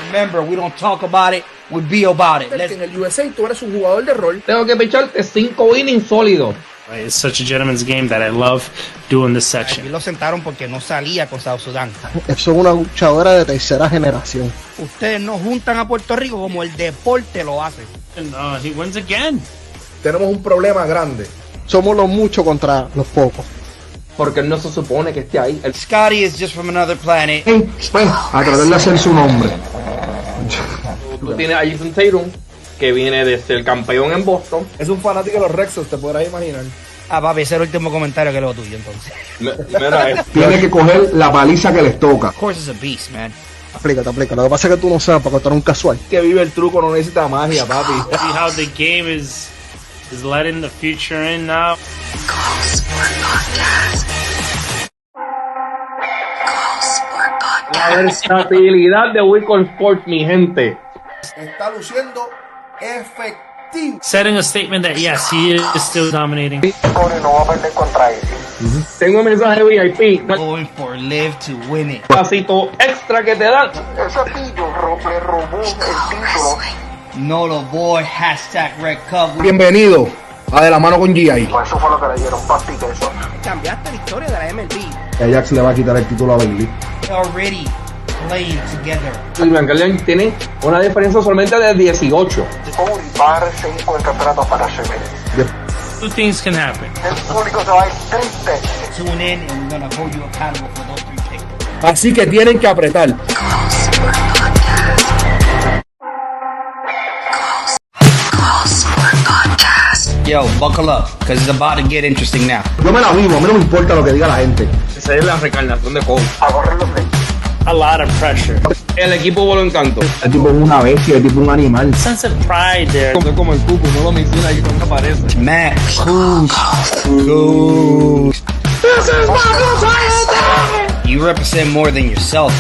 Remember, we don't talk about it, we be about it. En el USA tú eres un jugador de rol. Tengo que picharte 5 innings sólidos. It's such a gentleman's game that I love doing this section. Aquí lo sentaron porque no salía con South Sudán. Eso es una luchadora de tercera generación. Ustedes no juntan a Puerto Rico como el deporte lo hace. And he wins again. Tenemos un problema grande. Somos los muchos contra los pocos. Porque no se supone que esté ahí. Scotty is just from another planet. Pues, a tratar de hacer su nombre. Tú tienes a Jason Tatum, que viene de ser campeón en Boston. Es un fanático de los Red Sox, te podrás imaginar. Ah, papi, ese es el último comentario que leo tuyo, entonces. Mira, Tiene que coger la paliza que les toca. Of course it's a beast, man. Aplícate. Lo que pasa es que tú no sabes porque tú eres un casual. Que vive el truco, no necesita magia, papi. See how the game is letting the future in now. la versatilidad de Wicom Sport, mi gente. Está luciendo efectivo. Setting a statement that yes, he is still dominating. No va a perder contra él. Tengo un mensaje VIP. Going for live to win it. Pasito extra que te dan. Ese pillo le robó el título. Nolo boy, hashtag Red Cup. Bienvenido a De la Mano con GI. Pues eso fue lo que le dieron, papi, que eso. Cambiaste la historia de la MLB. Ajax le va a quitar el título a Bailey. Already playing together. El Blancalia tiene una diferencia solamente de 18. Cody va a recibir con el campeonato para CBS. Two things can happen. El público se va a ir triste. Tune in and we're gonna hold you accountable for those 3 picks. Así que tienen que apretar. Yo, buckle up, because it's about to get interesting now. Yo me la vivo, a mí no me importa lo que diga la gente. Esa es la reencarnación de Cole. A correr los reyes. A lot of pressure. El equipo voló en canto. El tipo es una bestia, el tipo es un animal. Sense of pride there. Como el cupo, no lo menciona ahí cuando aparece. Matt, Cruz. You represent more than yourself.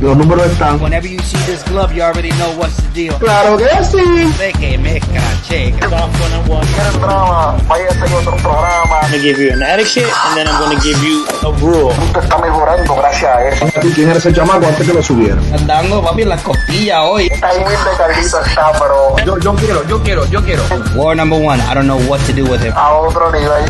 Los números están. Whenever you see this glove, you already know what's the deal. Claro que sí. Sé que me caché. Off one-on-one. Quieren drama, vaya a seguir otro programa. I'm gonna give you an etiquette, and then I'm gonna give you a rule. Usted está mejorando gracias a eso. ¿Y quién era ese chamaco antes que lo subiera? Andando, papi, en las costillas hoy. Está humilde Carlito está, pero Yo quiero. War number 1, I don't know what to do with him. a otro nivel.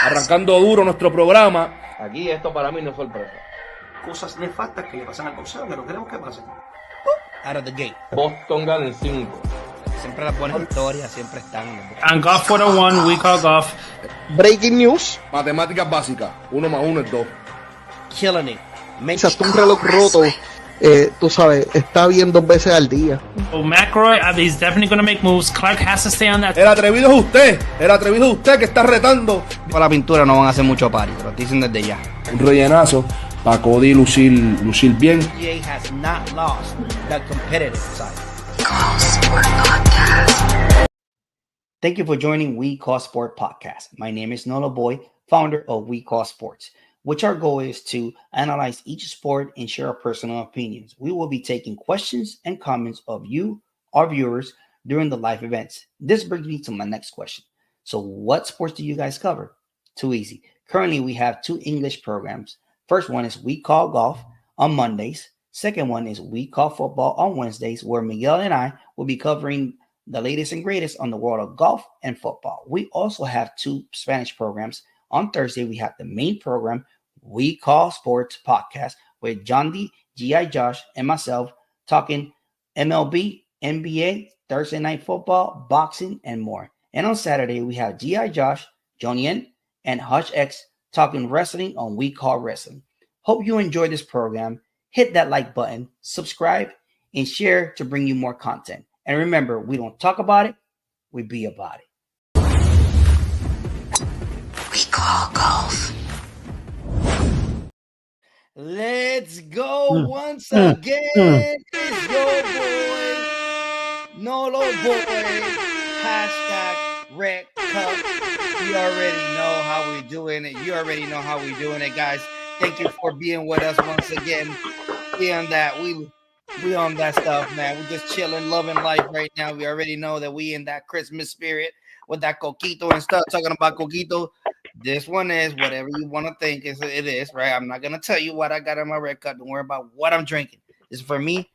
Arrancando duro nuestro programa. Aquí esto para mí no es sorpresa. Cosas nefastas que le pasan al boxeo que no queremos que pasen. Out of the gate. Boston gana en 5. Siempre las buenas historias siempre están. On Golf 101, we call golf. Breaking news. Matemáticas básicas. 1 más 1 es 2. Killing it. Si hasta un reloj roto, tú sabes, está bien 2 veces al día. So McElroy, he's definitely gonna make moves. Clark has to stay on that. El atrevido es usted. El atrevido es usted que está retando. Con la pintura no van a hacer mucho party, te lo dicen desde ya. Un rellenazo para Cody lucir bien. PGA has not lost the competitive side. Thank you for joining We Call Sport Podcast. My name is Nola Boy, founder of We Call Sports, which our goal is to analyze each sport and share our personal opinions. We will be taking questions and comments of you, our viewers, during the live events. This brings me to my next question. So what sports do you guys cover? Too easy. Currently, we have 2 English programs. First one is We Call Golf on Mondays. Second one is We Call Football on Wednesdays, where Miguel and I will be covering the latest and greatest on the world of golf and football. We also have 2 Spanish programs. On Thursday, we have the main program, We Call Sports Podcast, with John D, G.I. Josh, and myself talking MLB, NBA, Thursday Night Football, boxing, and more. And on Saturday, we have G.I. Josh, John Yen, and Hush X talking wrestling on We Call Wrestling. Hope you enjoy this program. Hit that like button, subscribe, and share to bring you more content. And remember, we don't talk about it, we be about it. We call golf. Let's go once again. It's your boy, Nolo Boy. Hashtag Red Cup. You already know how we're doing it. You already know how we're doing it, guys. Thank you for being with us once again. We on that. We on that stuff, man. We're just chilling, loving life right now. We already know that we in that Christmas spirit with that coquito and stuff. Talking about coquito. This one is whatever you want to think it is, right? I'm not gonna tell you what I got in my red cup. Don't worry about what I'm drinking. This is for me,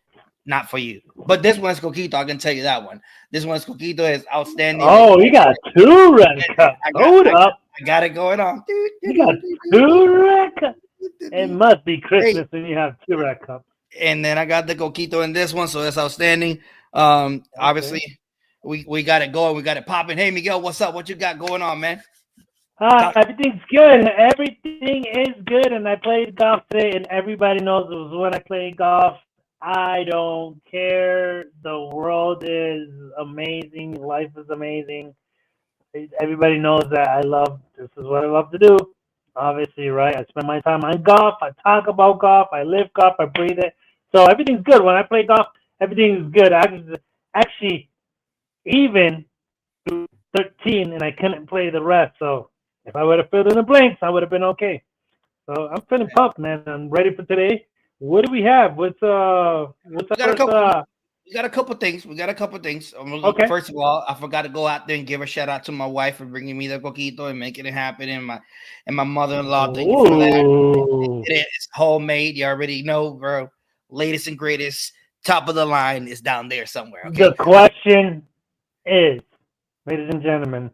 not for you. But this one's coquito. I can tell you that one. This one's coquito is outstanding. Oh, you got 2 red cups. Hold up. I got it going on. You got 2 red cups. It must be Christmas when you have 2 red cups. And then I got the coquito in this one, so that's outstanding. Obviously, we got it going. We got it popping. Hey, Miguel, what's up? What you got going on, man? Everything's good. Everything is good. And I played golf today, and everybody knows it was when I played golf. I don't care. The world is amazing. Life is amazing. Everybody knows that this is what I love to do. Obviously, right? I spend my time on golf. I talk about golf. I live golf. I breathe it. So everything's good. When I play golf, everything's good. Actually, even through 13, and I couldn't play the rest. So if I would have filled in the blanks, I would have been okay. So I'm feeling pumped, man. I'm ready for today. What do we have? We got a couple things. Okay. First of all, I forgot to go out there and give a shout out to my wife for bringing me the coquito and making it happen, and my mother-in-law. Thank you for that. It's homemade. You already know, bro. Latest and greatest, top of the line is down there somewhere. Okay? The question is, ladies and gentlemen.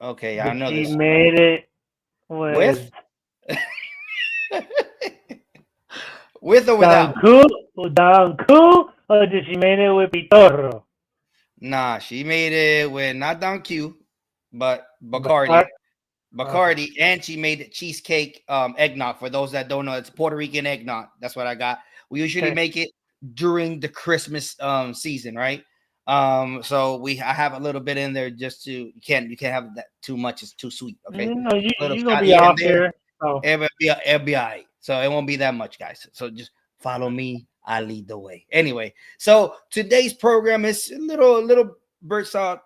Okay, I know she made it with with or without? Down cool, or did she made it with pitorro? Nah, she made it with not down Q, but Bacardi. Bacardi, and she made it cheesecake eggnog. For those that don't know, it's Puerto Rican eggnog. That's what I got. We usually make it during the Christmas season, right? So I have a little bit in there just to you can't have that too much. It's too sweet. Okay, you're gonna be out there. So. It'll be all right. So it won't be that much, guys. So just follow me. I lead the way. Anyway, so today's program is a little versatile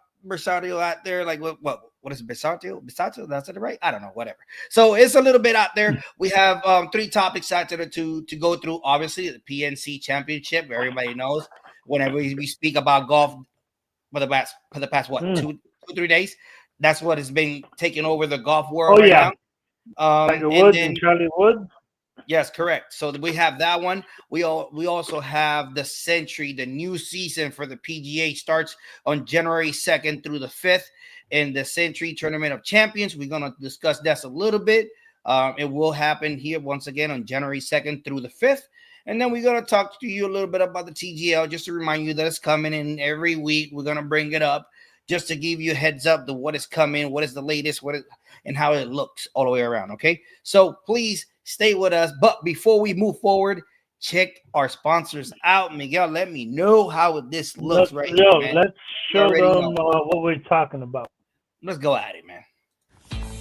out there. Like what is it? Versatile? That's it, right? I don't know. Whatever. So it's a little bit out there. We have 3 topics out there to go through. Obviously, the PNC Championship. Everybody knows. Whenever we speak about golf for the past what 2-3 days, that's what has been taking over the golf world now. Tiger Woods and Charlie Woods. Yes, correct. So we have that one. We also have the Sentry. The new season for the PGA starts on January 2nd through the 5th in the Sentry Tournament of Champions. We're going to discuss that a little bit. It will happen here once again on January 2nd through the 5th. And then we're going to talk to you a little bit about the TGL, just to remind you that it's coming in every week. We're going to bring it up just to give you a heads up to what is coming, what is the latest, and how it looks all the way around. Okay, so please stay with us. But before we move forward, check our sponsors out. Miguel, let me know how this looks here, man. Let's show them what we're talking about. Let's go at it, man.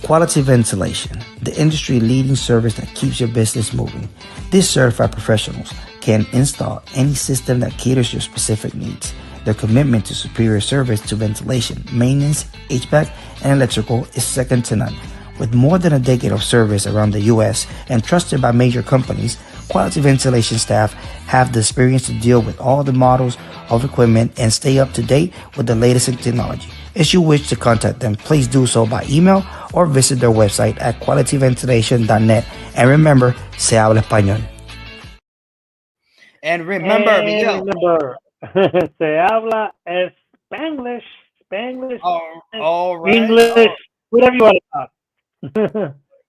Quality Ventilation, the industry-leading service that keeps your business moving. These certified professionals can install any system that caters your specific needs. Their commitment to superior service to ventilation, maintenance, HVAC, and electrical is second to none. With more than a decade of service around the U.S. and trusted by major companies, Quality Ventilation staff have the experience to deal with all the models of equipment and stay up to date with the latest in technology. If you wish to contact them, please do so by email or visit their website at qualityventilation.net. And remember, se habla español. And remember, Miguel. Se habla Spanglish. All right. English. Whatever you want to talk.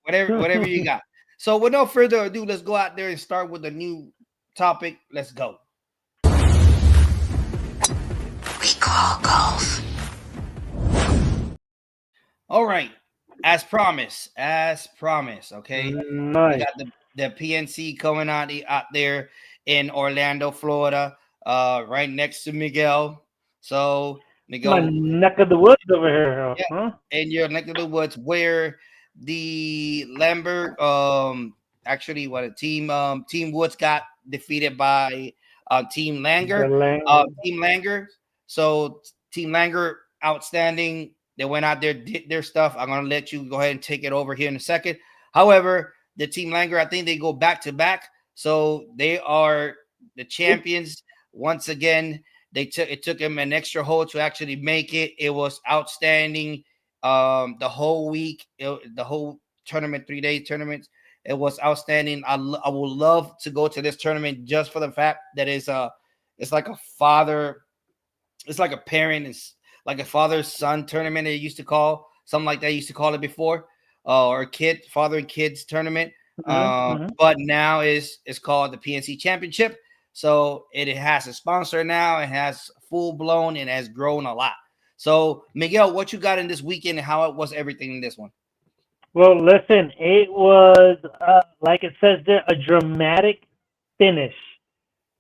whatever you got. So with no further ado, let's go out there and start with a new topic. Let's go. We call golf. All right. As promised. Okay. Nice. We got the PNC coming out there in Orlando, Florida, right next to Miguel. So Miguel, my neck of the woods over here. Yeah, in your neck of the woods, where the Lambert, Team Woods got defeated by Team Langer. Team Langer. So Team Langer, outstanding. They went out there, did their stuff. I'm gonna let you go ahead and take it over here in a second. However, the Team Langer, I think they go back to back, so they are the champions once again. It took him an extra hole to actually make it. It was outstanding. The whole week, the whole tournament, 3 day tournaments, it was outstanding. I would love to go to this tournament just for the fact that it's like a father, it's like a parent, it's like a father-son tournament. They used to call something like that. Used to call it before, or father and kids tournament. But now it's called the PNC Championship. So it has a sponsor now. It has full blown and has grown a lot. So Miguel, what you got in this weekend and how it was everything in this one? Well, listen, it was like it says there, a dramatic finish.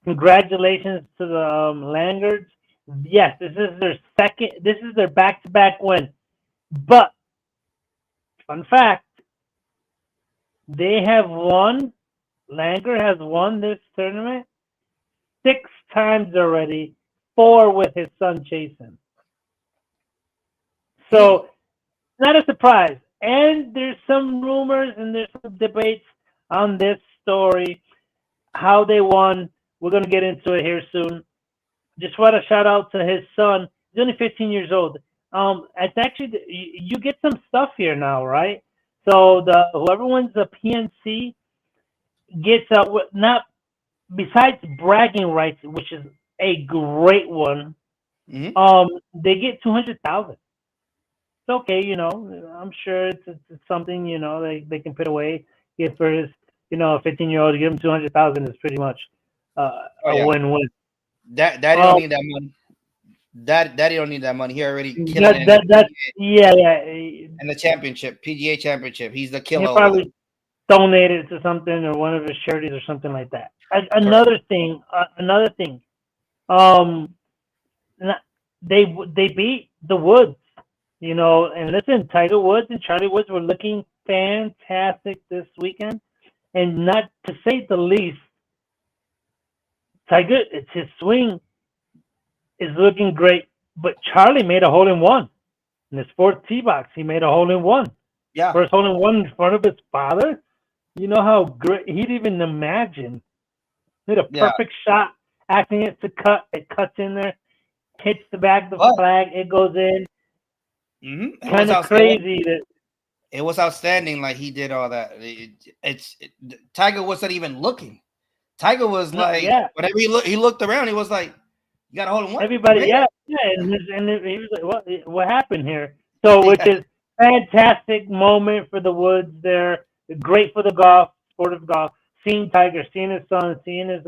Congratulations to the Lanyards. Yes, this is their back-to-back win. But fun fact, Langer has won this tournament 6 times already, 4 with his son Jason. So, not a surprise. And there's some rumors and there's some debates on this story, how they won. We're going to get into it here soon. Just want to shout out to his son. He's only 15 years old. It's actually, you get some stuff here now, right? So whoever wins the PNC gets not besides bragging rights, which is a great one. They get 200,000. It's okay, I'm sure it's something they can put away. If for his a 15-year-old, give him 200,000 is pretty much a win-win. Daddy don't need that money. Daddy don't need that money. He already killing it. And the championship, PGA championship. He's the killer. He'll probably donate it to something or one of his charities or something like that. Another thing. They beat the Woods. And listen, Tiger Woods and Charlie Woods were looking fantastic this weekend, and not to say the least, Tiger, it's his swing is looking great, but Charlie made a hole-in-one in his 4th tee box. He made a hole-in-one. Yeah, first hole-in-one in front of his father. You know how great he'd even imagine. Hit a perfect shot, acting it to cut. It cuts in there, hits the back of the flag. It goes in. Kind of crazy that it was outstanding. Like he did all that. Tiger wasn't even looking. Tiger was whenever he looked around, he was like, "You got a hole in one." Everybody, and he was like, "What happened here?" So, which is fantastic moment for the Woods. There, great for the sport of golf. Seeing Tiger, seeing his son, seeing his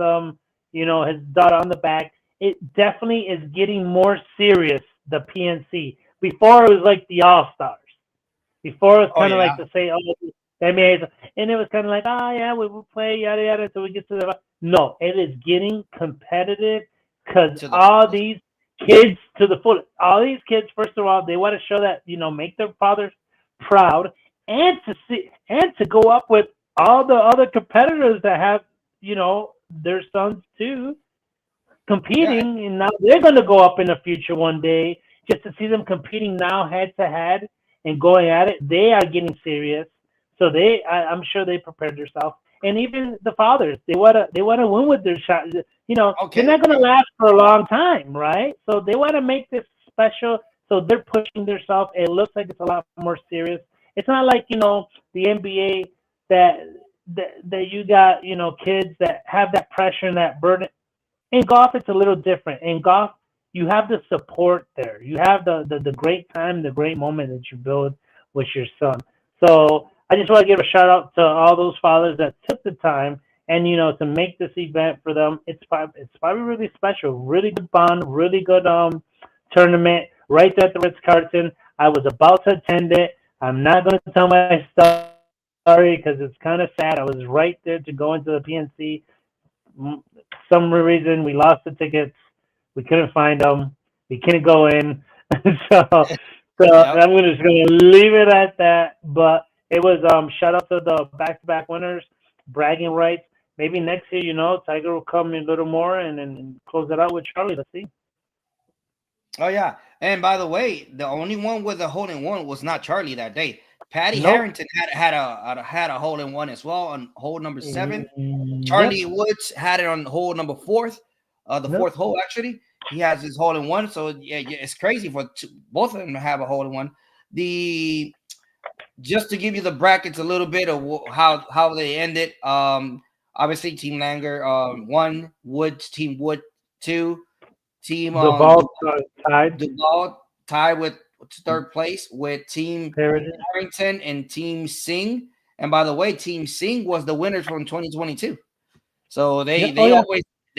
his daughter on the back. It definitely is getting more serious. The PNC. Before it was like the All-Stars. Before it was kind of like to say, NBA, and it was kind of like, we will play, yada, yada, until we get to the... No, it is getting competitive because all these kids all these kids, first of all, they want to show that, make their fathers proud and to go up with all the other competitors that have, their sons too competing, and now they're going to go up in the future one day. Just to see them competing now head to head and going at it, they are getting serious. So I'm sure they prepared themselves. And even the fathers, they want to win with their shot. They're not going to last for a long time, right? So they want to make this special. So they're pushing themselves. It looks like it's a lot more serious. It's not like the NBA that you got kids that have that pressure and that burden. In golf, it's a little different. In golf, you have the support there. You have the great time, the great moment that you build with your son. So I just want to give a shout out to all those fathers that took the time and to make this event for them. It's probably really special. Really good bond, really good tournament right there at the Ritz-Carlton. I was about to attend it. I'm not going to tell my story because it's kind of sad. I was right there to go into the PNC. Some reason we lost the tickets. We couldn't find them. We couldn't go in. so I'm just going to leave it at that. But it was shout out to the back-to-back winners, bragging rights. Maybe next year, Tiger will come in a little more and close it out with Charlie. Let's see. Oh, yeah. And by the way, the only one with a hole-in-one was not Charlie that day. Patty Harrington had a hole-in-one as well on hole number 7. Charlie Woods had it on hole number 4. The 4th hole, actually. He has his hole-in-one. So, yeah, it's crazy for both of them to have a hole-in-one. just to give you the brackets a little bit of how they ended. Obviously, Team Langer 1, Woods, Team Wood 2, Team Duval tied. Duval tied with third place with Team Paradise. Harrington and Team Singh. And by the way, Team Singh was the winners from 2022. So they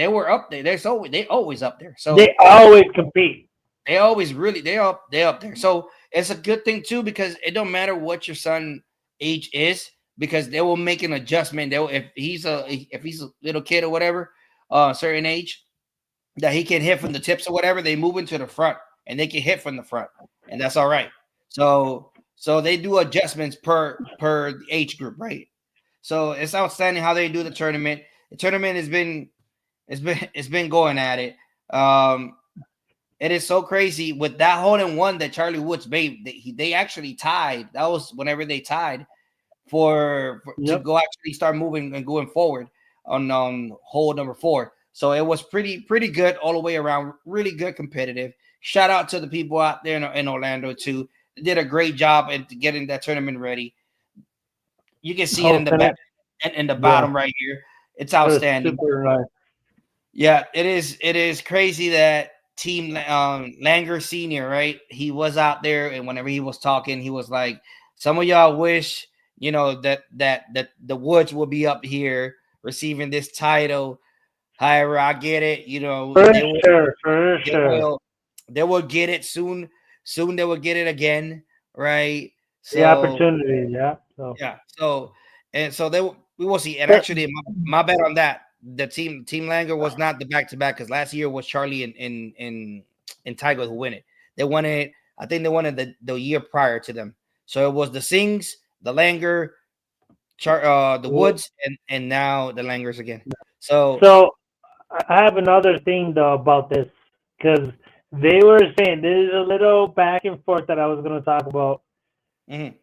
were up there. They always up there. So they always compete. They always really they up there. So it's a good thing too, because it don't matter what your son age is, because they will make an adjustment. If he's a little kid or whatever, certain age that he can hit from the tips or whatever, they move into the front and they can hit from the front, and that's all right. So they do adjustments per age group, right? So it's outstanding how they do the tournament. The tournament has been going at it. It is so crazy with that hole-in-one that Charlie Woods made. They actually tied. That was whenever they tied to go actually start moving and going forward on hole number 4. So it was pretty good all the way around. Really good, competitive. Shout out to the people out there in Orlando too. They did a great job at getting that tournament ready. You can see it in the back and in the bottom right here. It's outstanding. Yeah, it is. It is crazy that Team Langer Senior, right? He was out there, and whenever he was talking, he was like, "Some of y'all wish, that the Woods will be up here receiving this title. However, I get it. They will get it soon. Soon they will get it again, right? So, the opportunity, yeah. So we will see. And actually, my bet on that. The Team Langer was not the back-to-back, because last year was Charlie and Tiger who won it. They won it. I think they won it the year prior to them. So it was the Sings, the Langer, the Woods, and now the Langers again. So I have another thing though about this, because they were saying there's a little back and forth that I was going to talk about, and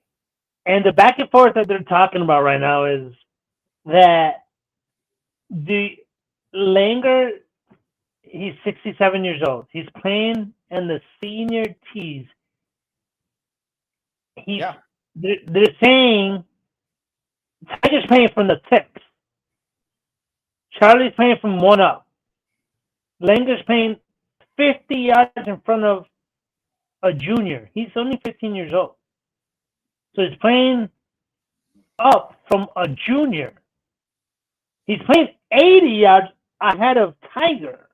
the back and forth that they're talking about right now is that the Langer, he's 67 years old. He's playing in the senior tees. They're saying Tiger's playing from the tips. Charlie's playing from one up. Langer's playing 50 yards in front of a junior. He's only 15 years old. So he's playing up from a junior. He's playing 80 yards ahead of Tiger.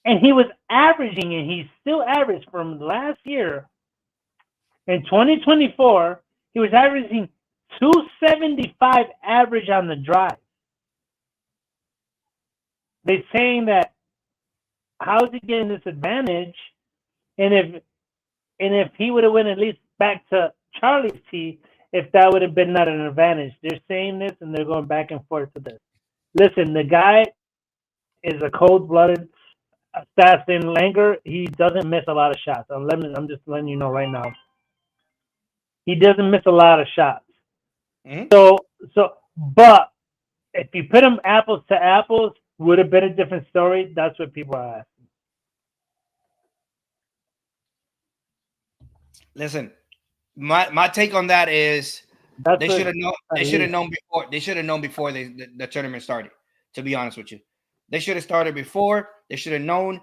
And he was averaging, and he's still averaged from last year. In 2024, he was averaging 275 average on the drive. They're saying that, how is he getting this advantage? And if he would have went at least back to Charlie's tee, if that would have been not an advantage. They're saying this, and they're going back and forth with this. Listen, the guy is a cold-blooded assassin. Langer, he doesn't miss a lot of shots. I'm just letting you know right now. He doesn't miss a lot of shots. But if you put him apples to apples, would have been a different story. That's what people are asking. Listen, my take on that is they should have known. They should have known before. They should have known before the tournament started. To be honest with you, they should have started before. They should have known.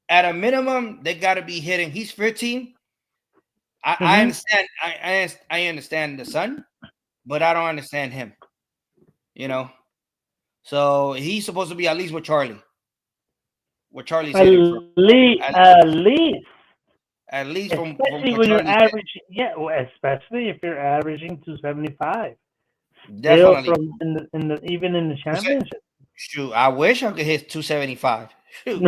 At a minimum, they got to be hitting. He's 15. I understand. I understand the son, but I don't understand him. So he's supposed to be at least with Charlie. What Charlie's hitting from. At least from when you're averaging, especially if you're averaging 275. Definitely. Even in the championship. Shoot, I wish I could hit 275. Shoot.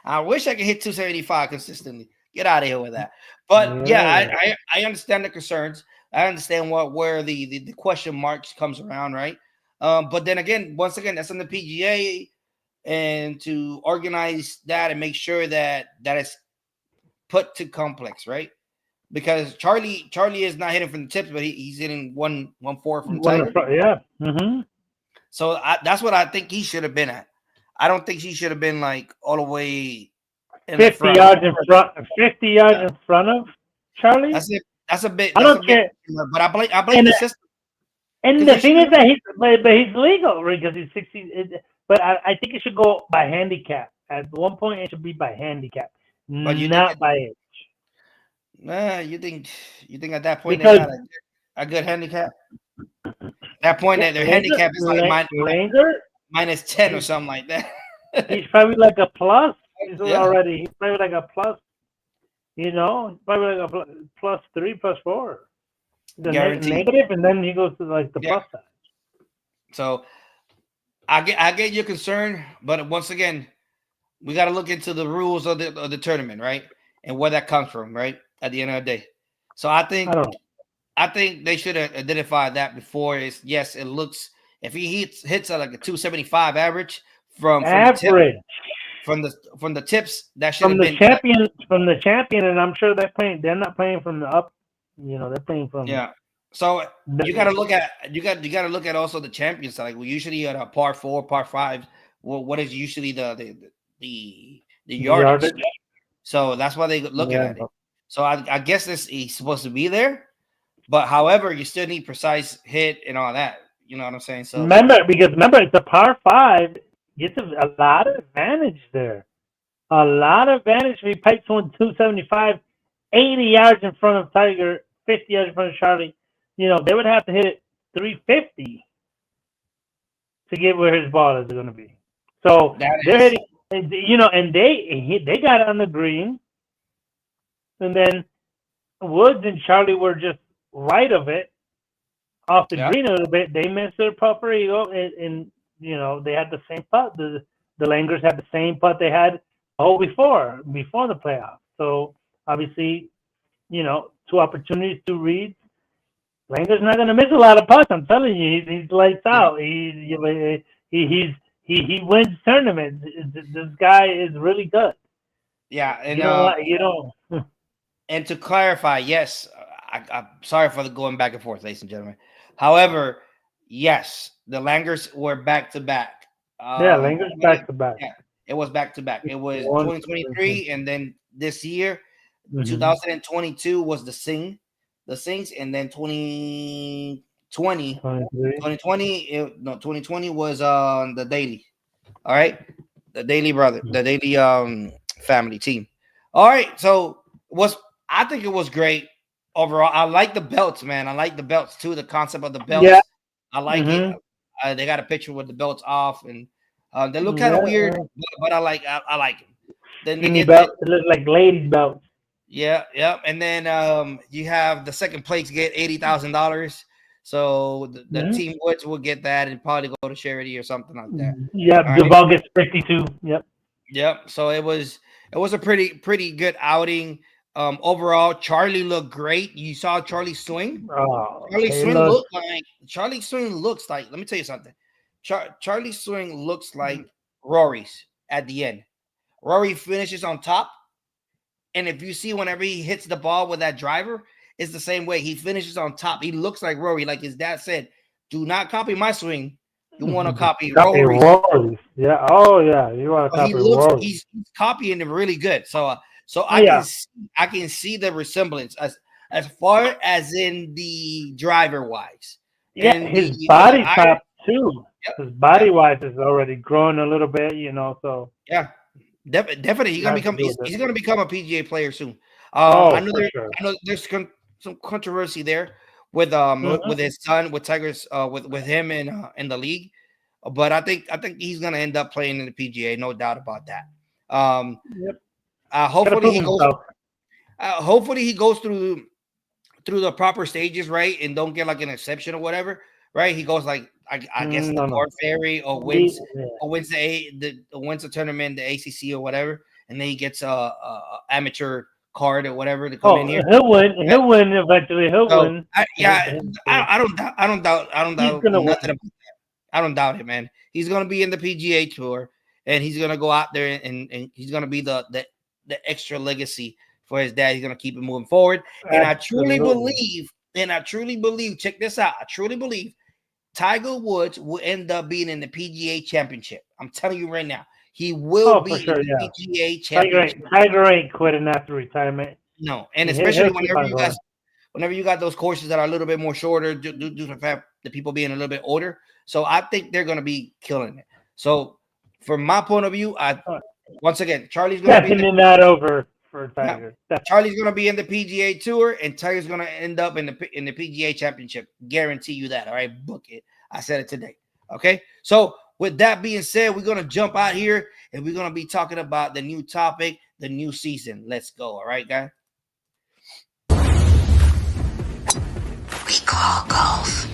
I wish I could hit 275 consistently. Get out of here with that. But I understand the concerns. I understand where the question marks comes around, right? But then again, once again, that's on the PGA, and to organize that and make sure that is put to complex, right? Because Charlie is not hitting from the tips, but he's hitting 1-4 from Tiger. So that's what I think he should have been at. I don't think he should have been like all the way in the 50 front. yards in front. 50 yards in front of Charlie. That's it. That's a bit. I That's don't a bit. care. But I blame And the system. And 'Cause the they thing is should- that he's legal because he's 60. But I think it should go by handicap. At one point, it should be by handicap, But you not think by age. you think at that point Because they got a good handicap? At that point, that their Langer- handicap is like Langer, minus 10 or something like that. he's probably like a plus. He's Yeah. already. He's probably like a plus. You know, he's probably like a plus 3, plus 4. The Guaranteed. negative, and then he goes to like the Yeah. plus side. So I get your concern, but once again, we got to look into the rules of the tournament, right, and where that comes from, right. At the end of the day, so I think they should have identified that before. It looks if he hits at like a 275 average from average from the tips that should from have the been champion, and I'm sure they're not playing from the up. You know, they're playing from So you got to look at also the champions side. Like we usually at a par 4, par 5. What is usually the yardage? So that's why they look at it. So I guess he's supposed to be there, but however, you still need precise hit and all that. You know what I'm saying? So remember, it's a par 5. Gets a lot of advantage there. A lot of advantage if he pipes one 275, 80 yards in front of Tiger, 50 yards in front of Charlie. You know, they would have to hit it 350 to get where his ball is going to be. So they're hitting, and they got it on the green, and then Woods and Charlie were just right of it, off the green a little bit. They missed their putt for eagle, and they had the same putt. The Langers had the same putt they had before the playoff. So obviously, 2 opportunities, 2 reads. Langer's not going to miss a lot of putts. I'm telling you, he's lights out. He wins tournaments. This guy is really good. Yeah, and and to clarify, yes, I'm sorry for the going back and forth, ladies and gentlemen. However, yes, the Langers were back to back. Langers back to back. Yeah, it was back to back. It was 2023, and then this year, 2022 was the Sings, and then 2020 was the Daily. All right, the Daily family team. All right, so I think it was great overall. I like the belts, man. I like the belts too. The concept of the belts. Yeah. I like it. They got a picture with the belts off, and they look kind of weird, but I like them. Then they get belts. It looks like ladies' belts. Yeah. And then you have the second place get $80,000. So the team Woods will get that and probably go to charity or something like that. Yeah, Duval gets 52. Yep. So it was a pretty good outing. Overall, Charlie looked great. You saw Charlie swing. Charlie swing looks like. Let me tell you something. Charlie swing looks like Rory's at the end. Rory finishes on top, and if you see whenever he hits the ball with that driver, it's the same way. He finishes on top. He looks like Rory, like his dad said. Do not copy my swing. You want to copy Rory's. Yeah. Oh yeah. You want to copy Rory's. He's copying him really good. So I can see the resemblance as far as in the driver wise. Yeah, and his body type too. His body wise is already growing a little bit, So yeah, definitely he's gonna become a PGA player soon. I know there's some controversy there with his son, with Tiger's with him in the league, but I think he's gonna end up playing in the PGA, no doubt about that. Hopefully he goes through the proper stages, right, and don't get like an exception or whatever, right? He goes like I guess the Corn Ferry or wins the tournament, the ACC or whatever, and then he gets a amateur card or whatever to come in here. He'll win eventually. He'll win. I don't doubt nothing about that. I don't doubt it, man. He's gonna be in the PGA Tour, and he's gonna go out there and he's gonna be the extra legacy for his dad. He's gonna keep it moving forward. And I truly believe, check this out. I truly believe Tiger Woods will end up being in the PGA Championship. I'm telling you right now. he will for be sure, in the yeah. PGA championship. Tiger ain't quitting after retirement. No, and He'll especially keep on going. whenever you got those courses that are a little bit more shorter due to the fact that people being a little bit older. So I think they're going to be killing it. So from my point of view, once again, Charlie's going to be Definitely not over for Tiger. Charlie's going to be in the PGA Tour, and Tiger's going to end up in the PGA Championship. Guarantee you that. All right, book it. I said it today. Okay, so with that being said, we're going to jump out here, and we're going to be talking about the new topic, the new season. Let's go. All right, guys. We call golf.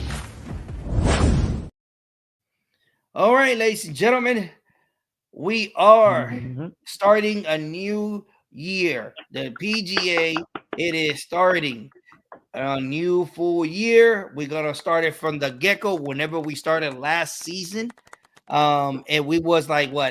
All right, ladies and gentlemen, we are starting a new year. The PGA, it is starting a new full year. We're gonna start it from the get-go. Whenever we started last season, and we was like 4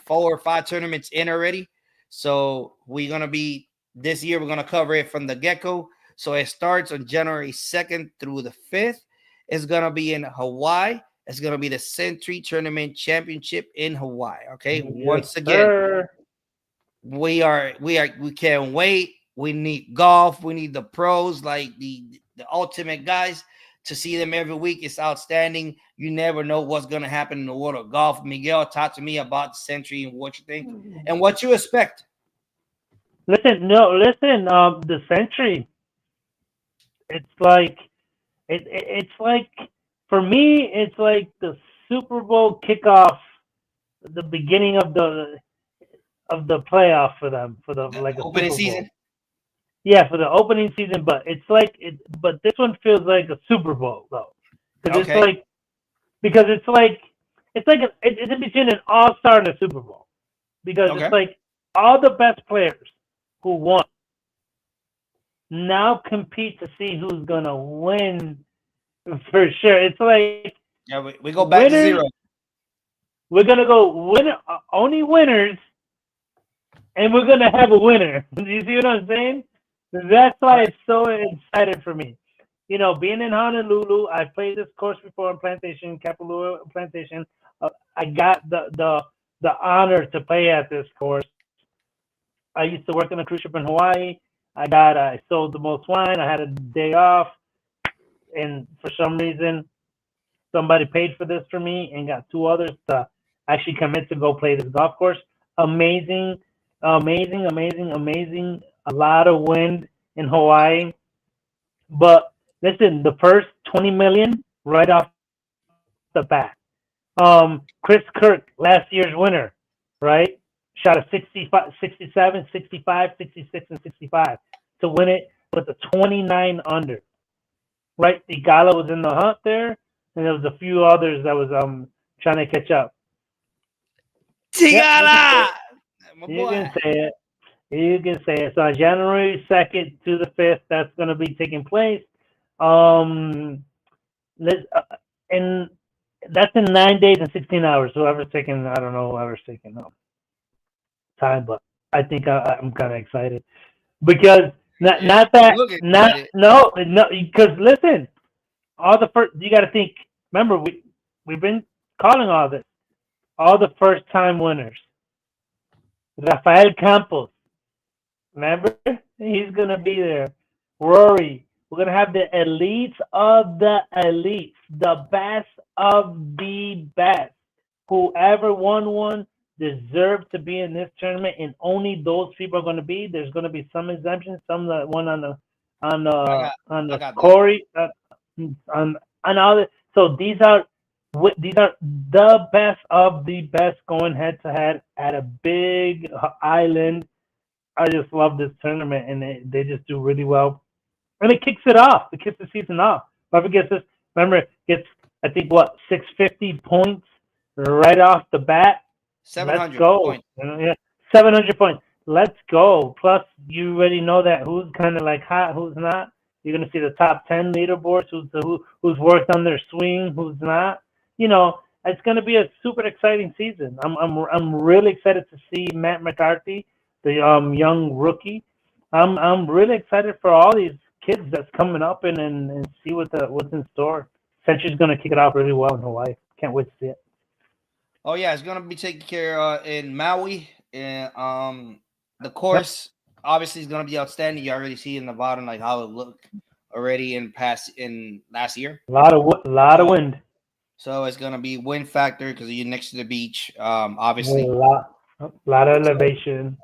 or 5 tournaments in already. So we're gonna be this year. We're gonna cover it from the get-go. So it starts on January 2nd through the 5th. It's gonna be in Hawaii. It's gonna be the Sentry Tournament Championship in Hawaii. Okay, once again, we can't wait. We need golf. We need the pros, like the ultimate guys, to see them every week. It's outstanding. You never know what's gonna happen in the world of golf. Miguel, talk to me about the Sentry and what you think and what you expect. Listen. The Sentry. It's like it's like, for me, it's like the Super Bowl kickoff, the beginning of the playoff for them, for the like a opening Super Bowl. season. Yeah, for the opening season, but it's like but this one feels like a Super Bowl though, because it's like it's in between an All-Star and a Super Bowl, because it's like all the best players who won now compete to see who's gonna win for sure. It's like we go back to zero. We're gonna go only winners, and we're gonna have a winner. You see what I'm saying? That's why it's so excited for me. You know, being in Honolulu, I played this course before in Plantation, Kapalua Plantation. I got the honor to play at this course. I used to work on a cruise ship in Hawaii. I sold the most wine. I had a day off, and for some reason, somebody paid for this for me and got 2 others to actually commit to go play this golf course. Amazing. A lot of wind in Hawaii. But listen, the first 20 million right off the bat. Chris Kirk, last year's winner, right? Shot a 65, 67, 65, 66, and 65 to win it with a 29 under. Right? Igala was in the hunt there, and there was a few others that was trying to catch up. Tigala! You can say it. You can say it. So on January 2nd to the 5th, that's going to be taking place. And that's in 9 days and 16 hours. Whoever's taking time, but I think I'm kind of excited because because listen, all the first, you got to think. Remember, we've been calling all this, all the first time winners. Rafael Campos, remember, he's gonna be there. Rory, we're gonna have the elites of the elites, the best of the best. Whoever won one deserves to be in this tournament, and only those people are going to be. There's going to be some exemptions, some that won on the Corey, on all this. So these are the best of the best going head to head at a big island. I just love this tournament, and they just do really well. And it kicks it off. It kicks the season off. Whoever gets this, remember, it gets, I think, 650 points right off the bat. 700 Let's go. points. Yeah, 700 points. Let's go. Plus, you already know that who's kind of like hot, who's not. You're gonna see the top 10 leaderboards. Who's worked on their swing, who's not. You know, it's gonna be a super exciting season. I'm really excited to see Matt McCarthy, the young rookie. I'm really excited for all these kids that's coming up and see what's in store. Sentry's gonna kick it off really well in Hawaii. Can't wait to see it. Oh yeah, it's gonna be taken care in Maui, and the course obviously is gonna be outstanding. You already see in the bottom like how it looked already in last year. A lot of wind. So it's gonna be wind factor because you're next to the beach. A Obviously. lot of elevation.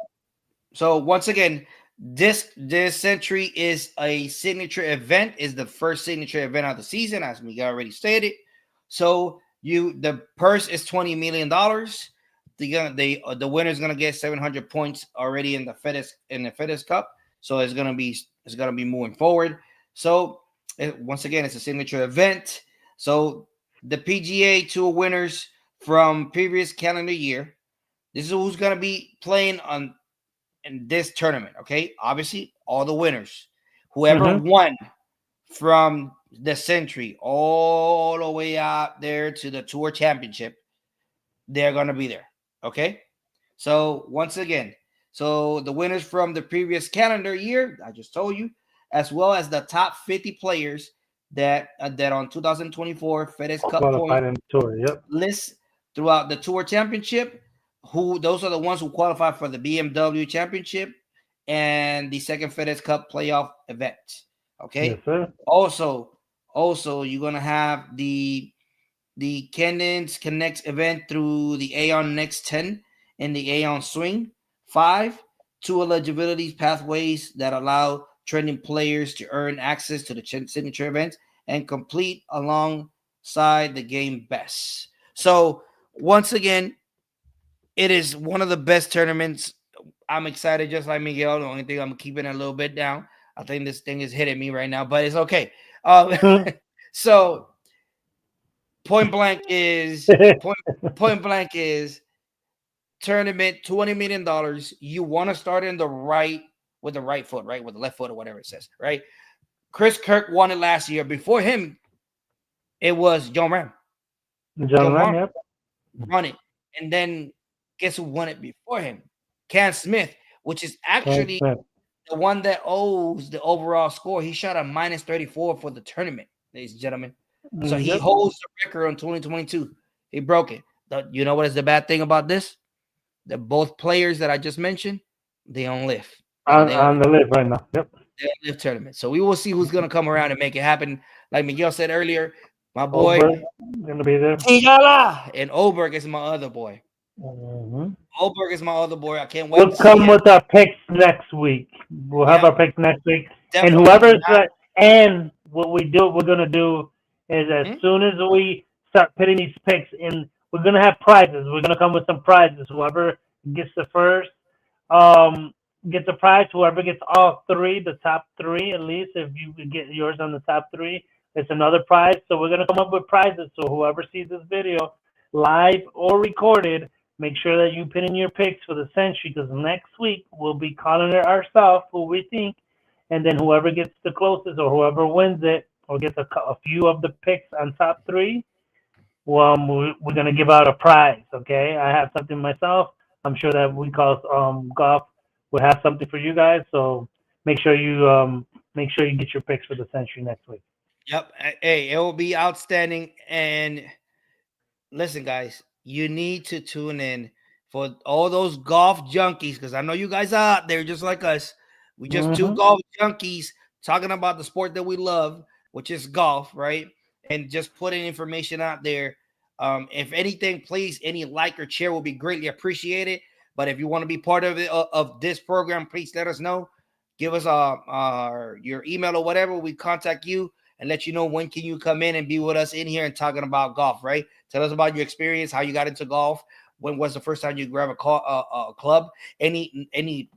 So once again, this Sentry is a signature event. Is the first signature event of the season, as we already stated. So the purse is $20 million. The winner is gonna get 700 points already in the FedEx Cup. So it's gonna be moving forward. So once again, it's a signature event. So the PGA Tour winners from previous calendar year. This is who's gonna be playing in this tournament. Okay, obviously all the winners, whoever won from the Sentry all the way out there to the Tour Championship, they're gonna be there. Okay, so once again, so the winners from the previous calendar year, I just told you, as well as the top 50 players that on 2024 FedEx Cup Qualified point in tour. Yep. list throughout the Tour Championship. Those are the ones who qualify for the BMW Championship and the second FedEx Cup playoff event. Okay. Yes, sir. Also, you're gonna have the Cannons Connects event through the Aon Next 10 and the Aon Swing 5, 2 eligibility pathways that allow trending players to earn access to the signature events and complete alongside the game best. So once again, it is one of the best tournaments. I'm excited, just like Miguel. The only thing I'm keeping it a little bit down. I think this thing is hitting me right now, but it's okay. So point blank is tournament $20 million. You want to start with the right foot, right? With the left foot or whatever it says, right? Chris Kirk won it last year. Before him, it was John Ram. John Ram, yep. Won it. And then guess who won it before him? Cam Smith, which is actually the one that owes the overall score. He shot a -34 for the tournament, ladies and gentlemen. So he holds the record on 2022. He broke it. You know what is the bad thing about this? That both players that I just mentioned, they on live. On the live right now. Yep. They on live tournament. So we will see who's gonna come around and make it happen. Like Miguel said earlier, my boy gonna be there. TGL and Oberg is my other boy. Oberg is my other boy. I can't wait. We'll come with our picks next week. We'll have our picks next week. Definitely. And whoever's and what we're gonna do is as soon as we start putting these picks in, we're gonna have prizes. We're gonna come with some prizes. Whoever gets the first, gets a prize. Whoever gets all three, the top three at least, if you get yours on the top three, it's another prize. So we're gonna come up with prizes. So whoever sees this video, live or recorded, make sure that you put in your picks for the Sentry, because next week we'll be calling it ourselves who we think, and then whoever gets the closest or whoever wins it or gets a few of the picks on top three, well, we're gonna give out a prize. Okay, I have something myself. I'm sure that We Call Golf will have something for you guys. So make sure you get your picks for the Sentry next week. Yep. Hey, it will be outstanding. And listen, guys, you need to tune in for all those golf junkies, because I know you guys are out there just like us. We just two golf junkies talking about the sport that we love, which is golf, right? And just putting information out there. If anything, please, any like or share will be greatly appreciated. But if you want to be part of it, of this program, please let us know. Give us your email or whatever. We contact you and let you know when can you come in and be with us in here and talking about golf, right? Tell us about your experience, how you got into golf. When was the first time you grabbed a club? Any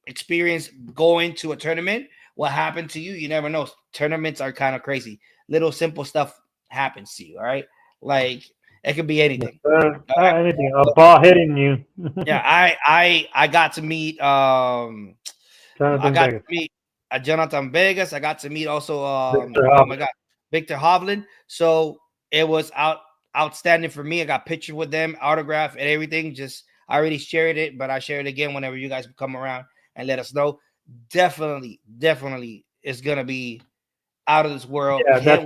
experience going to a tournament? What happened to you? You never know. Tournaments are kind of crazy. Little simple stuff happens to you, all right? Like it could be anything. Anything. A ball hitting you. Yeah, I got to meet Jonathan Vegas. I got to meet also Victor Hovland. So it was outstanding for me. I got pictures with them, autograph and everything. I already shared it, but I share it again whenever you guys come around and let us know. Definitely it's gonna be out of this world. Yeah, that's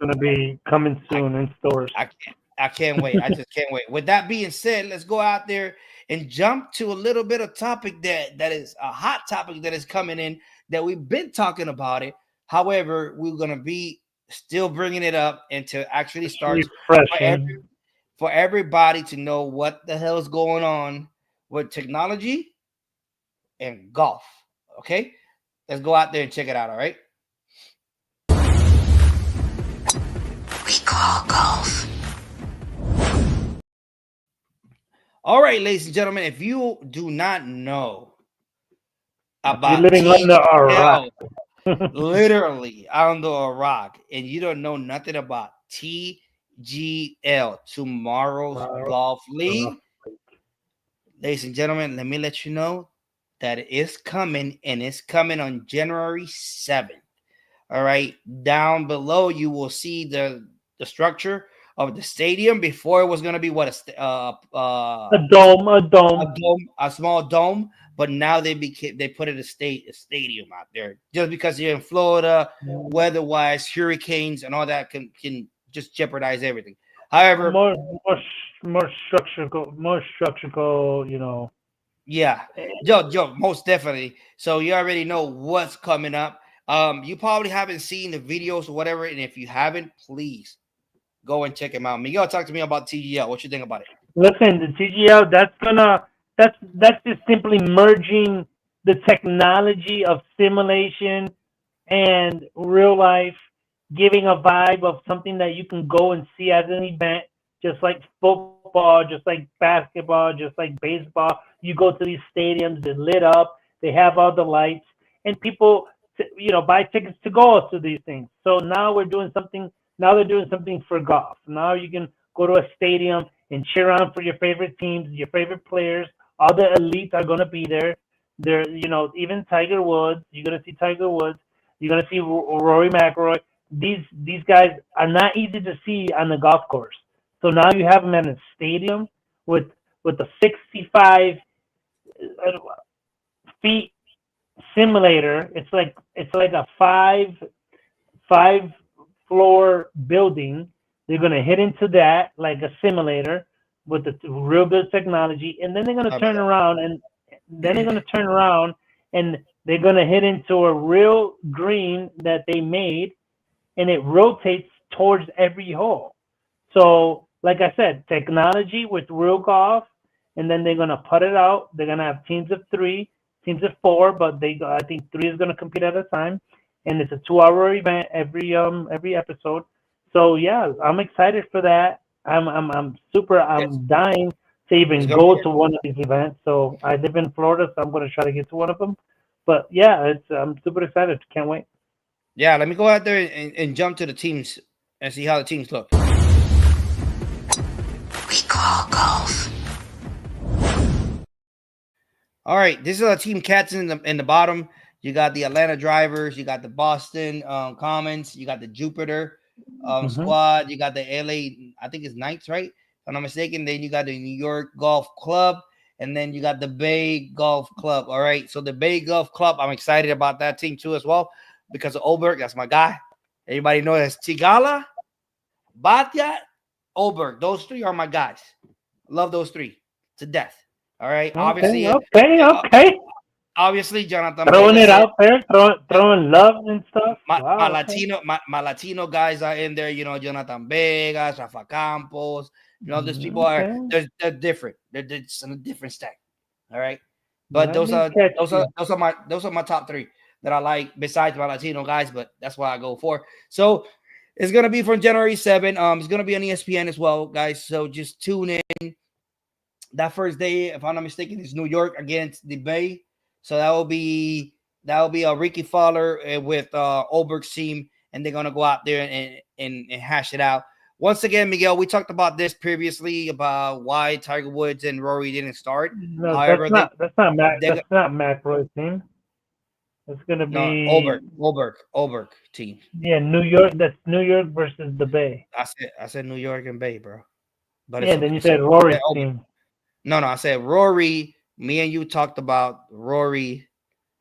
gonna be coming soon in stores. I can't wait. I just can't wait. With that being said, let's go out there and jump to a little bit of topic that is a hot topic that is coming in that we've been talking about it. However, we're gonna be still bringing it up and to actually start Refreshing. for everybody to know what the hell is going on with technology and golf. Okay, let's go out there and check it out. All right. We call golf. All right, ladies and gentlemen, if you do not know about You're living under a rock. TGL, literally under a rock, and you don't know nothing about TGL, Tomorrow's Golf League, ladies and gentlemen, let me let you know that it is coming, and it's coming on January 7th. All right, down below you will see the structure of the stadium. Before it was going to be what a dome, a small dome, but now they put it a stadium out there just because you're in Florida, weather-wise, hurricanes and all that can just jeopardize everything. However, more structural, you know. Yeah, Joe, most definitely. So you already know what's coming up. You probably haven't seen the videos or whatever, and if you haven't, please go and check them out. Miguel, talk to me about TGL. What you think about it? Listen, the TGL, that's just simply merging the technology of simulation and real life, giving a vibe of something that you can go and see as an event, just like football, just like basketball, just like baseball. You go to these stadiums, they're lit up, they have all the lights, and people, buy tickets to go to these things. So now we're doing something. Now they're doing something for golf. Now you can go to a stadium and cheer on for your favorite teams, your favorite players. All the elites are going to be there. They're, even Tiger Woods. You're going to see Tiger Woods. You're going to see Rory McIlroy. These guys are not easy to see on the golf course. So now you have them in a stadium with a 65 feet simulator. It's like a five floor building. They're gonna hit into that like a simulator with the real good technology, and then they're gonna turn around and they're gonna hit into a real green that they made, and it rotates towards every hole. So, like I said, technology with real golf, and then they're gonna put it out. They're gonna have teams of 3, teams of 4, but I think 3 is gonna compete at a time, and it's a 2-hour event every episode. So yeah, I'm excited for that. I'm dying to even go to one of these events. So I live in Florida, so I'm gonna try to get to one of them. But yeah, I'm super excited. Can't wait. Yeah, let me go out there and jump to the teams and see how the teams look. We call golf. All right, this is a team captain in the bottom. You got the Atlanta Drivers, you got the Boston Commons, you got the Jupiter squad, you got the LA, I think it's Knights, right? If I'm not mistaken. Then you got the New York Golf Club, and then you got the Bay Golf Club. All right, so the Bay Golf Club, I'm excited about that team too as well because of Oberg. That's my guy. Everybody knows as Tigala, Batya, Oberg. Those 3 are my guys. Love those 3 to death. All right. Obviously, okay. Obviously, Jonathan throwing it out there, throwing love and stuff. My Latino guys are in there. Jonathan Vegas, Rafa Campos. These people they're different. They're on a different stack. All right. But those are my top 3 that I like besides my Latino guys. But that's what I go for. So it's gonna be from January 7th. It's gonna be on ESPN as well, guys. So just tune in. That first day, if I'm not mistaken, is New York against the Bay. So that will be a Ricky Fowler with Oberg's team, and they're gonna go out there and hash it out. Once again, Miguel, we talked about this previously about why Tiger Woods and Rory didn't start. No, however, that's not McIlroy's team. It's gonna be Oberg team. Yeah, New York. That's New York versus the Bay. I said New York and Bay, bro. But yeah, then you said Rory's team. No, I said Rory. Me and you talked about Rory,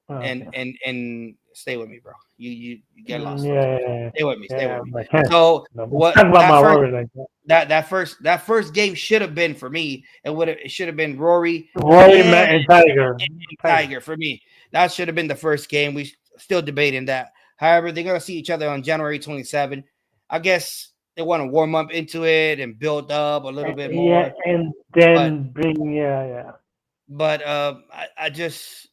and stay with me, bro. You get lost. Yeah. Stay with me. Like, So what? Talk about my Rory like that first game should have been for me. It should have been Rory and Tiger. Tiger for me. That should have been the first game. We still debating that. However, they're gonna see each other on January 27. I guess they want to warm up into it and build up a little bit more. Yeah, and then But I just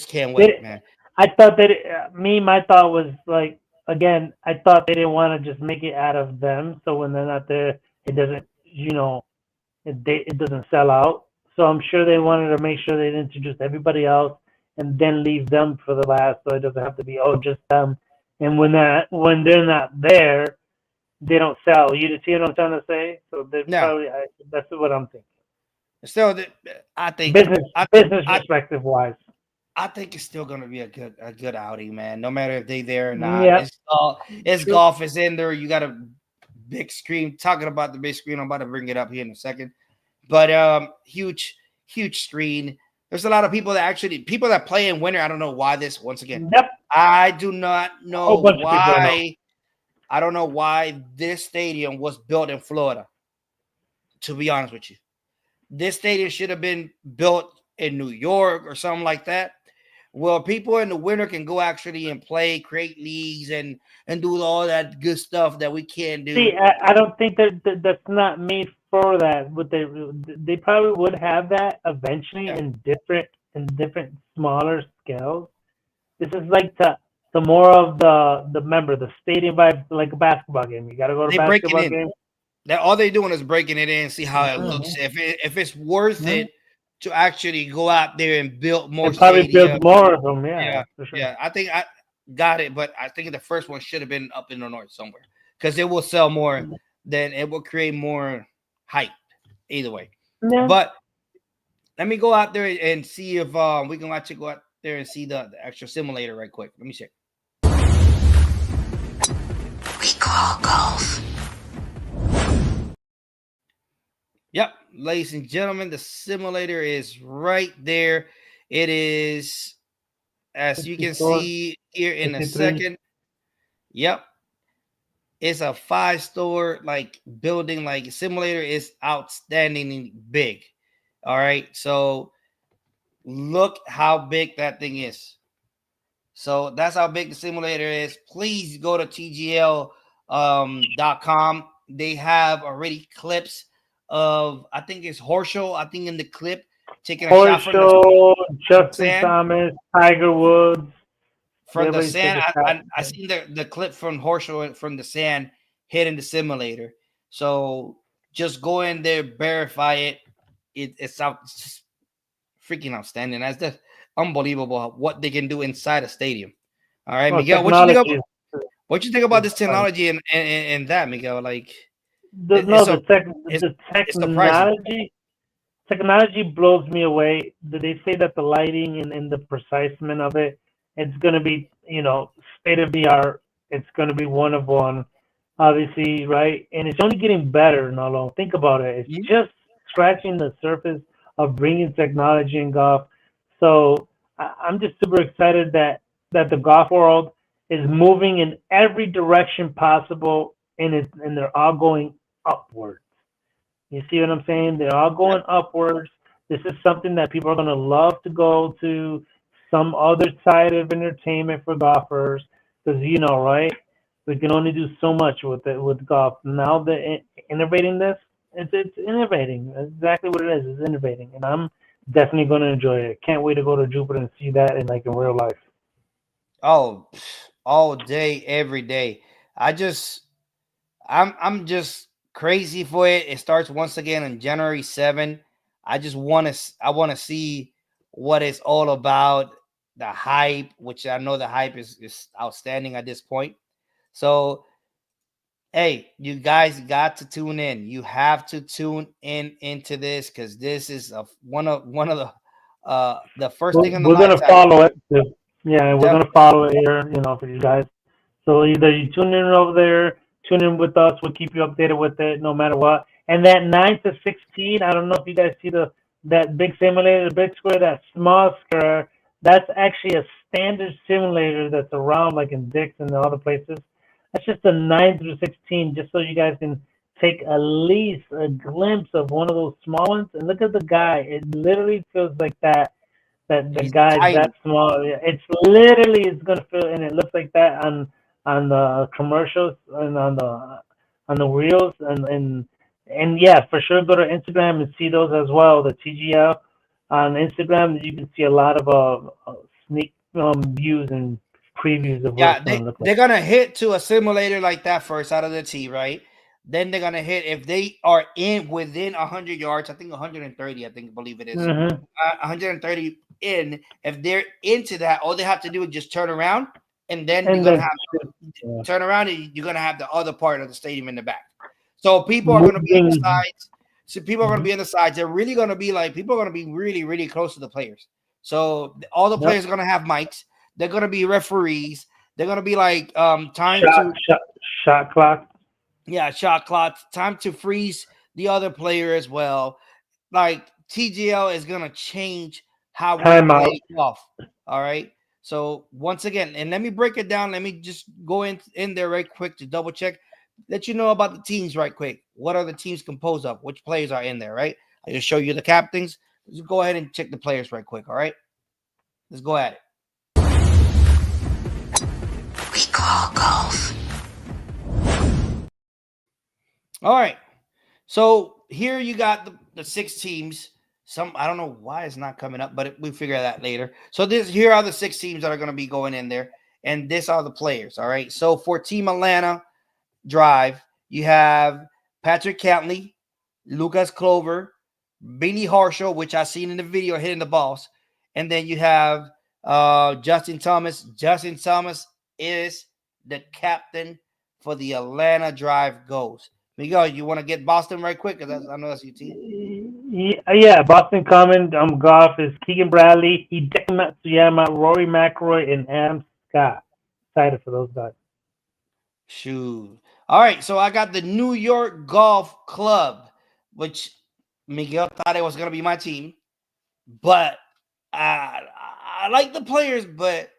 can't wait, man. I thought that my thought was like, again, I thought they didn't want to just make it out of them. So when they're not there, it doesn't, it doesn't sell out. So I'm sure they wanted to make sure they introduce everybody else and then leave them for the last, so it doesn't have to be just them. And when they're not there, they don't sell. You see what I'm trying to say? So probably that's what I'm thinking. Still, I think business perspective wise, I think it's still going to be a good outing, man. No matter if they there or not. Yep. It's golf is in there. You got a big screen. Talking about the big screen, I'm about to bring it up here in a second. But huge screen. There's a lot of people that play in winter. I don't know why this. Once again, yep. I do not know why. I don't know why this stadium was built in Florida. To be honest with you, this stadium should have been built in New York or something like that. Well, people in the winter can go actually and play, create leagues, and do all that good stuff that we can't do. See, I don't think that's not made for that. They probably would have that eventually in different smaller scales. This is like the more of the stadium vibe, like a basketball game. You got to go to a basketball game. All they're doing is breaking it in, see how it looks. If it's worth it to actually go out there and build more. And probably build more of them. Yeah, for sure. Yeah. I think I got it, but I think the first one should have been up in the north somewhere because it will sell more. Then it will create more hype. Either way, but let me go out there and see if we can actually go out there and see the actual simulator right quick. Let me check. We call golf. Yep, ladies and gentlemen, the simulator is right there. It is, as you can see here in a second. Yep. It's a 5-store building, simulator is outstanding big. All right. So look how big that thing is. So that's how big the simulator is. Please go to TGL.com. They have already clips of, I think it's Horschel. I think in the clip taking a shot from the Justin sand. Thomas, Tiger Woods. From the sand, I seen the clip from Horschel from the sand hitting the simulator. So just go in there, verify it. It's just freaking outstanding. That's just unbelievable what they can do inside a stadium. All right, Miguel, what you think about this technology and that, Miguel? The technology blows me away. They say that the lighting and the precisement of it, it's going to be, state of the art. It's going to be one of one, obviously, right? And it's only getting better, Nolo. Think about it. It's just scratching the surface of bringing technology in golf. So I'm just super excited that the golf world is moving in every direction possible, and they're all going upwards. You see what I'm saying? They're all going upwards. This is something that people are going to love to go to some other side of entertainment for golfers, because right, we can only do so much with golf. Now they're innovating this. It's innovating. That's exactly what it is. It's innovating, and I'm definitely going to enjoy it. Can't wait to go to Jupiter and see that in real life. Oh, all day, every day. I'm just crazy for it. It starts once again on January 7. I want to see what it's all about. The hype, which I know the hype is outstanding at this point. So, hey, you guys got to tune in. You have to tune into this because this is one of the first thing in the we're going to follow it. Yeah, we're going to follow it here, for you guys. So either you tune in over there, tune in with us. We'll keep you updated with it no matter what. And that 9 to 16, I don't know if you guys see that big simulator, the big square, that small square. That's actually a standard simulator that's around in Dick's and other places. That's just a 9 through 16, just so you guys can take at least a glimpse of one of those small ones and look at the guy. It literally feels like that the He's guy tiny. that small. It's literally it's gonna feel, and it looks like that on the commercials and on the reels and yeah, for sure go to Instagram and see those as well. The TGL on Instagram, you can see a lot of sneak views and previews of what Yeah, it's gonna look like. they're gonna hit to a simulator like that first out of the tee, right? Then they're gonna hit if they are within 100 yards. I think 130. I believe it is 130 in. If they're into that, all they have to do is just turn around, and then you're gonna have turn around, and you're gonna have the other part of the stadium in the back. So people are gonna be on the sides. So people are gonna be on the sides. They're really gonna be like people are gonna be really, really close to the players. So all the players are gonna have mics. They're gonna be referees. They're gonna be like shot clock. Yeah, shot clock. Time to freeze the other player as well. Like TGL is gonna change how we play golf. All right. So once again, and let me break it down. Let me just go in there right quick to double check. Let you know about the teams right quick. What are the teams composed of? Which players are in there? Right. I just show you the captains. Just go ahead and check the players right quick. All right. Let's go at it. We call golf. All right. So here you got the 6 teams. I don't know why it's not coming up, but we figure that later. So here are the 6 teams that are going to be going in there, and these are the players. All right. So for Team Atlanta Drive, you have Patrick Cantley, Lucas Clover, Billy Horschel, which I seen in the video hitting the balls, and then you have Justin Thomas. Justin Thomas is the captain for the Atlanta Drive Goes. Miguel, you want to get Boston right quick? Because I know that's your team. Yeah, Boston Common golf is Keegan Bradley, Hideki Matsuyama, Rory McIlroy, and Adam Scott. Excited for those guys. Shoot. All right, so I got the New York Golf Club, which Miguel thought it was going to be my team. But I like the players, but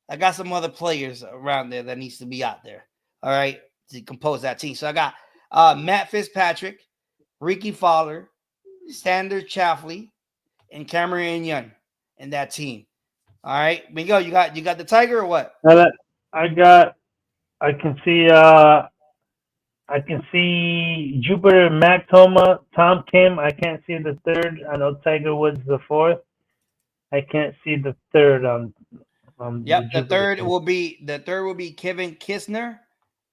I got some other players around there that needs to be out there. All right, to compose that team. So I got Matt Fitzpatrick, Ricky Fowler, Sander Chaffley, and Cameron Young in that team. All right, Miguel, you got the Tiger or what? I can see Jupiter Mac Toma, Tom Kim. I can't see the third. I know Tiger Woods the fourth. I can't see the third the third will be Kevin Kisner.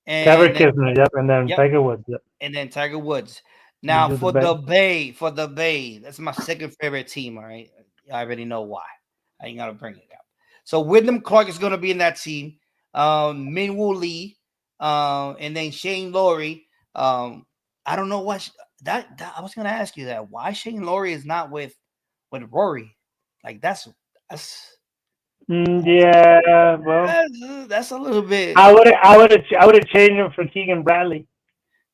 Kevin Kisner, yep, and then Tiger Woods, yep. And then Tiger Woods. Now for the Bay, that's my second favorite team. All right, I already know why. I ain't gotta bring it up. So Wyndham Clark is gonna be in that team. Minwoo Lee, and then Shane Lowry. I don't know what that I was gonna ask you that. Why Shane Lowry is not with Rory? Like that's yeah, well, that's a little bit. I would have changed him for Keegan Bradley.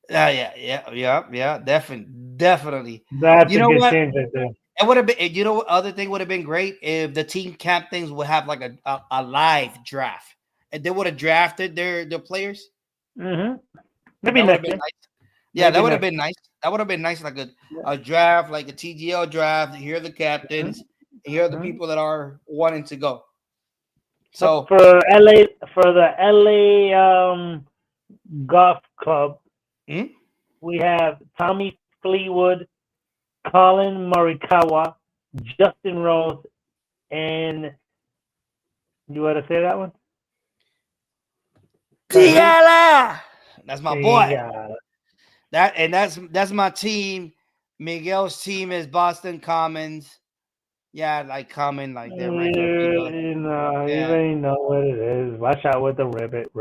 Yeah, definitely. That's a good change right there. It would have been. You know what other thing would have been great if the team captains would have like a live draft, and they would have drafted their players. Mm-hmm. Maybe nice. Yeah, that would have been nice. That would have been nice, like a draft, like a TGL draft. Here are the captains. Here are the people that are wanting to go. So for the LA Golf Club, we have Tommy Fleetwood, Colin Morikawa, Justin Rose, and you want to say that one? TGL. That's my boy. That's my team. Miguel's team is Boston Commons. Yeah, like common, like they're regular people. You already know what it is. Watch out with the ribbit.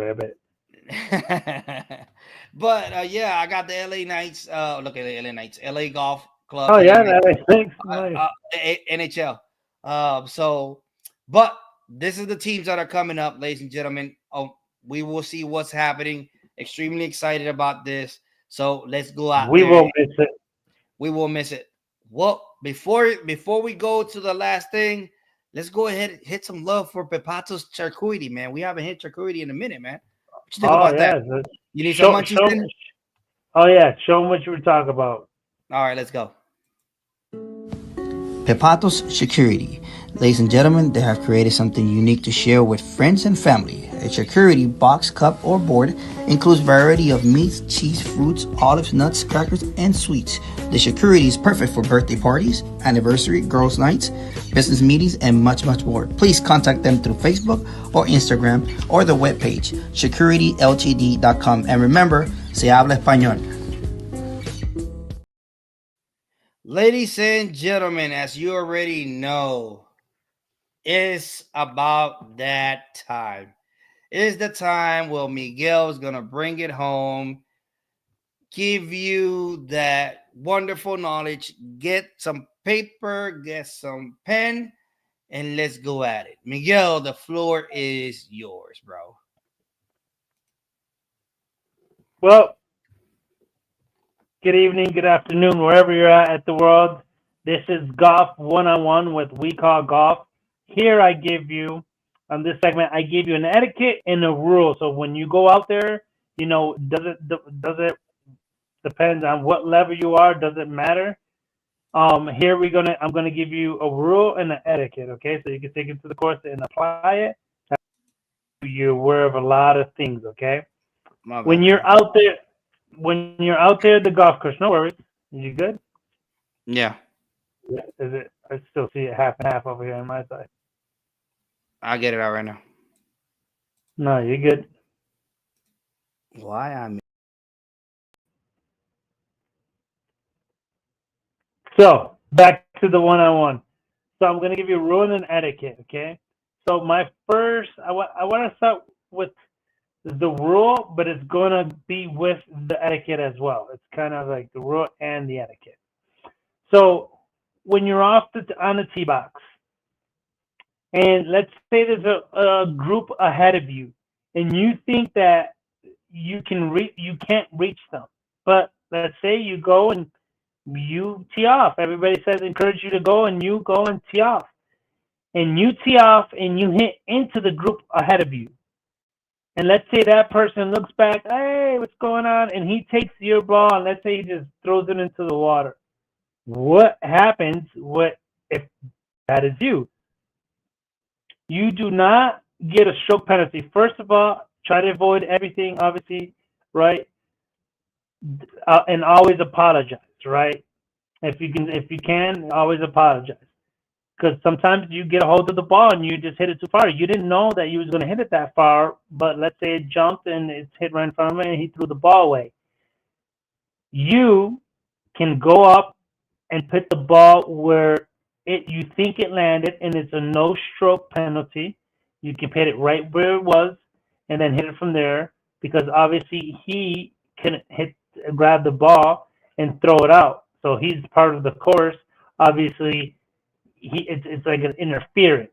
But I got the LA Knights. Look at the LA Knights, LA Golf Club. Oh yeah, thanks. Nice. NHL. But this is the teams that are coming up, ladies and gentlemen. We will see what's happening. Extremely excited about this. So let's go out. We won't miss it. We will miss it. Well, before we go to the last thing, let's go ahead and hit some love for Pepato's charcuterie, man. We haven't hit charcuterie in a minute, man. What you think about that? You need some munchies in? Oh yeah, show them what you were talking about. All right, let's go. Pepatos Security. Ladies and gentlemen, they have created something unique to share with friends and family. A security box, cup, or board includes variety of meats, cheese, fruits, olives, nuts, crackers, and sweets. The security is perfect for birthday parties, anniversary, girls' nights, business meetings, and much, much more. Please contact them through Facebook or Instagram or the webpage securityltd.com. And remember, se habla español. Ladies and gentlemen, as you already know, it's about that time. It's the time where Miguel is going to bring it home, give you that wonderful knowledge, get some paper, get some pen, and let's go at it. Miguel, the floor is yours, bro. Well, good evening, good afternoon, wherever you're at the world. This is Golf 101 with We Call Golf. Here I give you, on this segment, I give you an etiquette and a rule. So when you go out there, you know, does it depends on what level you are, does it matter? I'm gonna give you a rule and an etiquette, okay? So you can take it to the course and apply it. You're aware of a lot of things, okay? When you're out there at the golf course, no worries. You good? Yeah. Is it? I still see it half and half over here on my side. I'll get it out right now. No, you're good. Why I'm So back to the one-on-one. So I'm gonna give you a rule and an etiquette, okay? So my first, I want to start with the rule, but it's gonna be with the etiquette as well. It's kind of like the rule and the etiquette. So when you're on the tee box, and let's say there's a group ahead of you, and you think that you can't reach them, but let's say you go and you tee off. Everybody says encourage you to go, and you go and tee off, and you tee off, and you hit into the group ahead of you. And let's say that person looks back, hey, what's going on? And he takes your ball, and let's say he just throws it into the water. What happens if that is you? You do not get a stroke penalty. First of all, try to avoid everything, obviously, right? And always apologize, right? If you can, always apologize. Because sometimes you get a hold of the ball and you just hit it too far. You didn't know that you was going to hit it that far, but let's say it jumped and it's hit right in front of him and he threw the ball away. You can go up and put the ball where you think it landed, and it's a no-stroke penalty. You can hit it right where it was and then hit it from there, because obviously he can grab the ball and throw it out. So he's part of the course. Obviously, it's like an interference.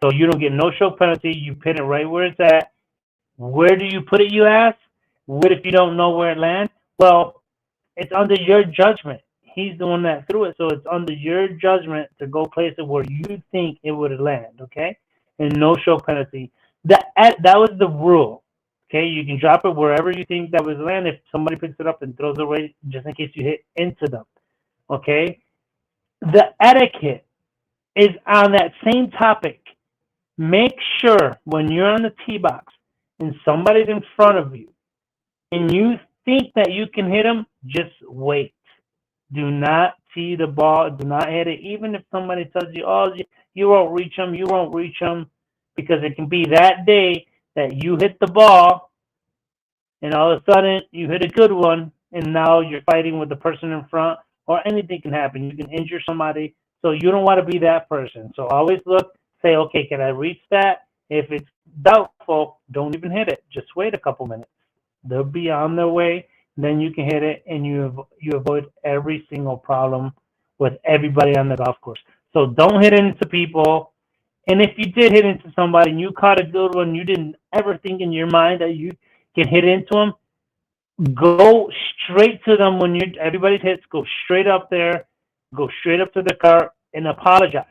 So you don't get no stroke penalty. You pin it right where it's at. Where do you put it, you ask? What if you don't know where it lands? Well, it's under your judgment. He's the one that threw it, so it's under your judgment to go place it where you think it would land, okay? And no stroke penalty. That was the rule, okay? You can drop it wherever you think that was land if somebody picks it up and throws it away, just in case you hit into them, okay? The etiquette is on that same topic. Make sure when you're on the tee box and somebody's in front of you and you think that you can hit them, just wait. Do not tee the ball. Do not hit it. Even if somebody tells you, oh, you won't reach them, you won't reach them, because it can be that day that you hit the ball and all of a sudden you hit a good one and now you're fighting with the person in front, or anything can happen. You can injure somebody. So you don't want to be that person. So always look, say, okay, can I reach that? If it's doubtful, don't even hit it. Just wait a couple minutes. They'll be on their way. Then you can hit it, and you avoid every single problem with everybody on the golf course. So don't hit into people. And if you did hit into somebody and you caught a good one, you didn't ever think in your mind that you can hit into them, go straight to them when everybody's hits. Go straight up there. Go straight up to the car and apologize.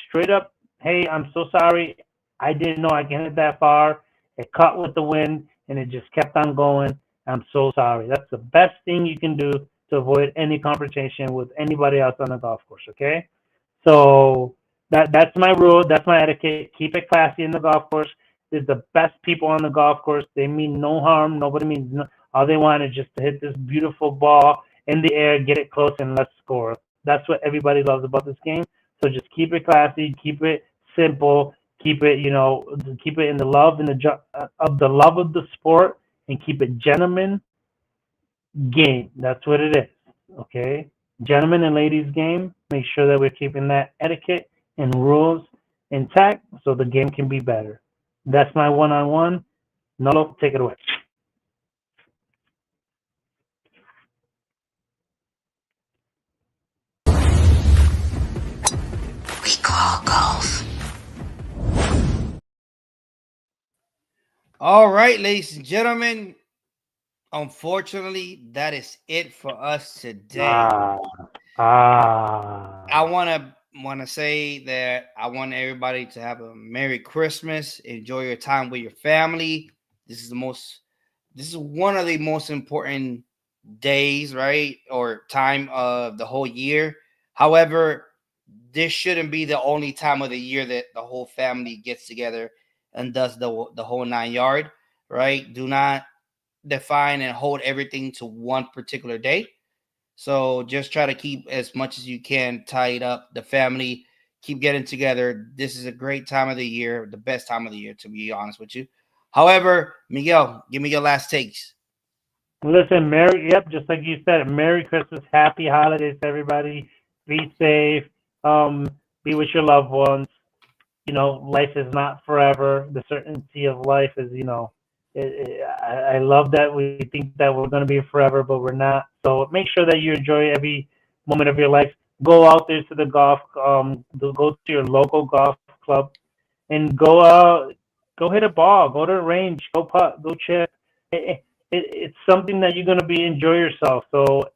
Straight up, hey, I'm so sorry. I didn't know I can hit that far. It caught with the wind, and it just kept on going. I'm so sorry. That's the best thing you can do to avoid any confrontation with anybody else on the golf course, okay? So that's my rule. That's my etiquette. Keep it classy in the golf course. They're the best people on the golf course. They mean no harm. Nobody means no. All they want is just to hit this beautiful ball in the air, get it close, and let's score. That's what everybody loves about this game. So just keep it classy. Keep it simple. Keep it, keep it in the love and the love of the sport, and keep it gentleman game. That's what it is. Okay, gentlemen and ladies game. Make sure that we're keeping that etiquette and rules intact so the game can be better. That's my one-on-one. Nolo, take it away. We call golf. All right, ladies and gentlemen. Unfortunately, that is it for us today. I want to say that I want everybody to have a Merry Christmas. Enjoy your time with your family. This is one of the most important days, right? Or time of the whole year. However, this shouldn't be the only time of the year that the whole family gets together and does the whole 9 yard, right? Do not define and hold everything to one particular day. So just try to keep as much as you can tied up. The family, keep getting together. This is a great time of the year, the best time of the year, to be honest with you. However, Miguel, give me your last takes. Listen, just like you said, Merry Christmas, Happy Holidays, everybody. Be safe. Be with your loved ones. Life is not forever. The certainty of life is, I love that we think that we're going to be forever, but we're not. So make sure that you enjoy every moment of your life. Go out there to the golf, go to your local golf club, and go out, go hit a ball, go to the range, go putt, go chip. It's something that you're going to enjoy yourself. So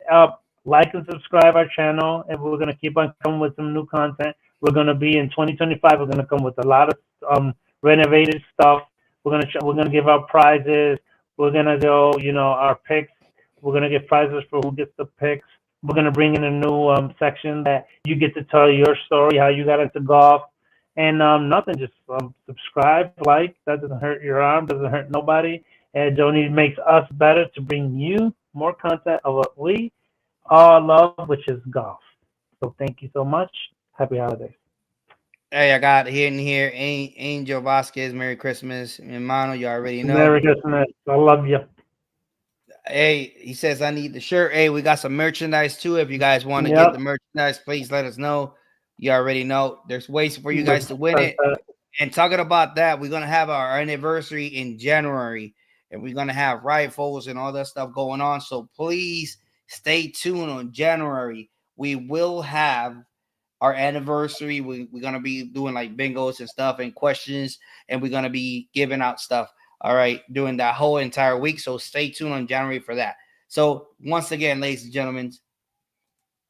like and subscribe our channel, and we're going to keep on coming with some new content. We're going to be in 2025. We're going to come with a lot of renovated stuff. We're gonna give out prizes. We're gonna go, our picks. We're gonna give prizes for who gets the picks. We're gonna bring in a new section that you get to tell your story, how you got into golf, and nothing. Just subscribe, like. That doesn't hurt your arm. Doesn't hurt nobody. And it only makes us better to bring you more content of what we all love, which is golf. So thank you so much. Happy holidays. Hey, I got here, Angel Vasquez. Merry Christmas, hermano. You already know. Merry Christmas. I love you. Hey, he says I need the shirt. Hey, we got some merchandise too. If you guys want to get the merchandise, please let us know. You already know. There's ways for you guys to win it. And talking about that, we're gonna have our anniversary in January, and we're gonna have rifles and all that stuff going on. So please stay tuned on January. We will have our anniversary. We're going to be doing like bingos and stuff and questions, and we're going to be giving out stuff, all right, during that whole entire week. So stay tuned on January for that. So once again, ladies and gentlemen,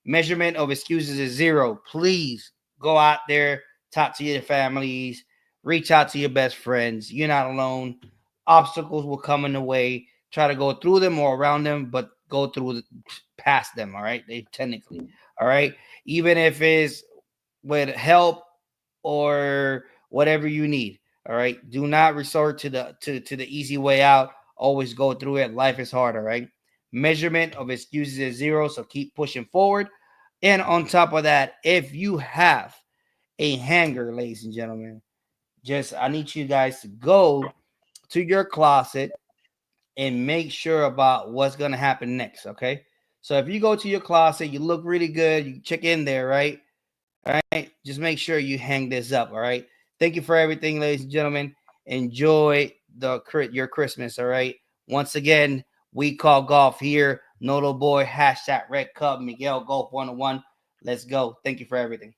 measurement of excuses is 0. Please go out there, talk to your families, reach out to your best friends. You're not alone. Obstacles will come in the way. Try to go through them or around them, but go through past them, all right? They technically, all right? Even if it's with help or whatever you need, all right? Do not resort to the easy way out. Always go through it. Life is hard, all right? Measurement of excuses is 0, so keep pushing forward. And on top of that, if you have a hanger, ladies and gentlemen, I need you guys to go to your closet and make sure about what's going to happen next, okay? So if you go to your closet, you look really good, you check in there, right? All right, just make sure you hang this up, all right? Thank you for everything, ladies and gentlemen. Enjoy your Christmas, all right? Once again, we call golf here. Nolo Boy, #Red Cub, Miguel Golf 101. Let's go. Thank you for everything.